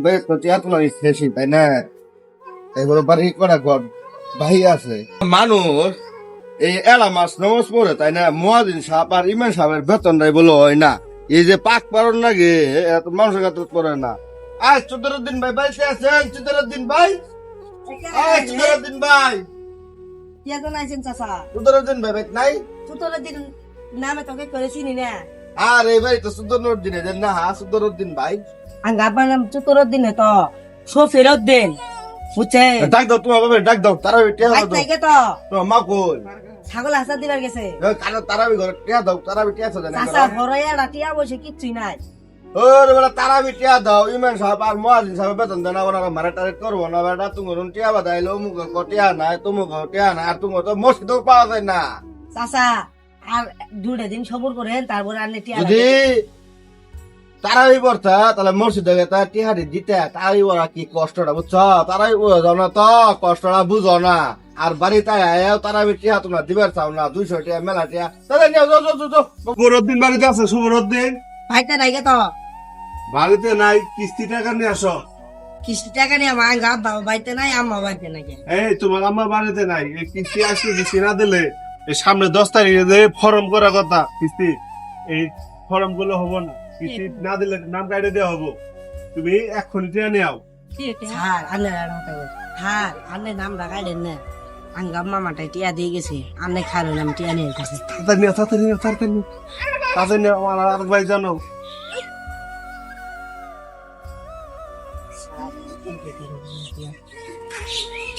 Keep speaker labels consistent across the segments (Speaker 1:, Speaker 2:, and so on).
Speaker 1: ভাই তো টিয়া তো নাই শেষই তাই না এগুলো বাড়ি করা ঘর ভাই আছে মানুষ এই এলা মাছ নমস পড়ে তাই না মুয়াজিন সাহেব আর ইমাম সাহেবের বেতন নাই বলে হয় না এই যে পাক পারন লাগে এত মানুষের কাছে করে না আজ 14 দিন ভাই বাইতে আছেন 14 দিন ভাই আজ 14 দিন ভাই
Speaker 2: ইয়া তো নাইছেন চাচা
Speaker 1: 14 দিন ভাই নাই
Speaker 2: 17 দিন নামে তোকে করেছি নি না
Speaker 1: আর এই ভাই তো 14 দিনে দেন না 14 দিন ভাই
Speaker 2: আঙ্গ আব্বার নাম 17 দিনে তো সো ফেরত দেন বুঝছে
Speaker 1: ডাক দাও তোমার বাবা ডাক দাও তারা টিয়া
Speaker 2: আজ
Speaker 1: দাও
Speaker 2: থেকে তো
Speaker 1: তোমার মা কই
Speaker 2: ছাগল হাসা দিবার গেছে
Speaker 1: তারা ঘরে টিয়া দাও তারা টিয়া আছে জানেন
Speaker 2: চাচা ঘরে রাতিয়া বসে কিচ্ছুই নাই
Speaker 1: ওরে বেলা তারা টিয়া দাও ইমান সাহেব আর মুয়াজিন সাহেব বেতন দেন না ওনারা মারা টারেট করবো না বেটা তুমি টিয়া বাদাইলো মুখ টিয়া নাই তুমি টিয়া নাই আর তুমি তো মসজিদেও পাওয়া যায় না
Speaker 2: চাচা আর 2 দিন সবর করেন তারপরে আর টিয়া
Speaker 1: যদি তারাই বর্তা তাহলে মসজিদে গেতা টিহারি দিতে তারাই ওরা কি কষ্টটা বুঝছো তারাই বুঝো না তো কষ্টটা বুঝো না আর বাড়িতে আয়াও তারা টিয়া তোমরা দিবার চাও না 200 টিয়া মেলা টিয়া তাহলে নিও যাও
Speaker 3: শুভরদ্দিন বাড়িতে আছে শুভরদ্দিন
Speaker 2: ভাইটা নাই তো
Speaker 3: বাড়িতে নাই কিস্তি টাকা নিয়ে আসো
Speaker 2: কিস্তি টাকা নিয়ে আমার আঙ্গ আব্বা বাড়িতে নাই আম্মা বাড়িতে নাই
Speaker 3: এই তোমার আমার বাড়িতে নাই এই কিস্তি আসলে কিস্তি না দিলে এই সামনে 10 তারিখে যে ফর্ম করার কথা কিস্তি এই ফর্ম গুলো হবো না কিস্তি না দিলে নাম কাটে দেওয়া হবো তুমি এক্ষুনি টিয়া নিয়ে
Speaker 2: হ্যাঁ আন্নে হ্যাঁ আন্নে নাম রাখাই দেন না আঙ্গ আম্মা মাটাই টিয়া দিয়ে গেছে আন্নে খাইলো নাম টিয়া নিয়ে গেছে
Speaker 3: তাড়াতাড়ি নিয়ে আমার আর ভাই জানো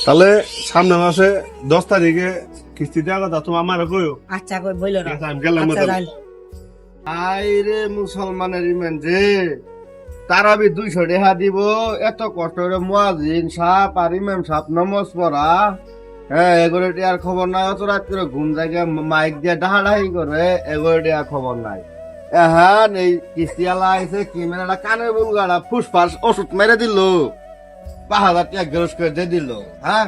Speaker 3: তাহলে সামনে মাসে 10 তারিখে কিস্তি দেওয়া কথা তুমি আমার কইও
Speaker 2: আচ্ছা কই বইলো না
Speaker 3: আমি গেলাম
Speaker 2: আচ্ছা, যাই।
Speaker 1: আইরে মুসলমানের ইমান রে তারাবি 200 টাকা দিব এত কষ্ট করে মুয়াজিন সাহেব আর ইমাম সাহেব নমাজ পড়া হ্যাঁ এগুলো আর খবর নাই অত রাত করে ঘুম জায়গা মাইক দিয়ে ডাহাডাহি করে এগুলো আর খবর নাই হ্যাঁ এই কিস্তিওয়ালা আইছে কি মানে একটা কানে বুলগাড়া ফুসফাস ওষুধ মেরে দিল 5000 টাকা গ্রস করে দিয়ে দিল হ্যাঁ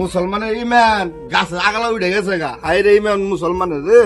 Speaker 1: মুসলমানের ইমান গাছ আগলা উঠে গেছে গা হাই রে ইমান মুসলমানের রে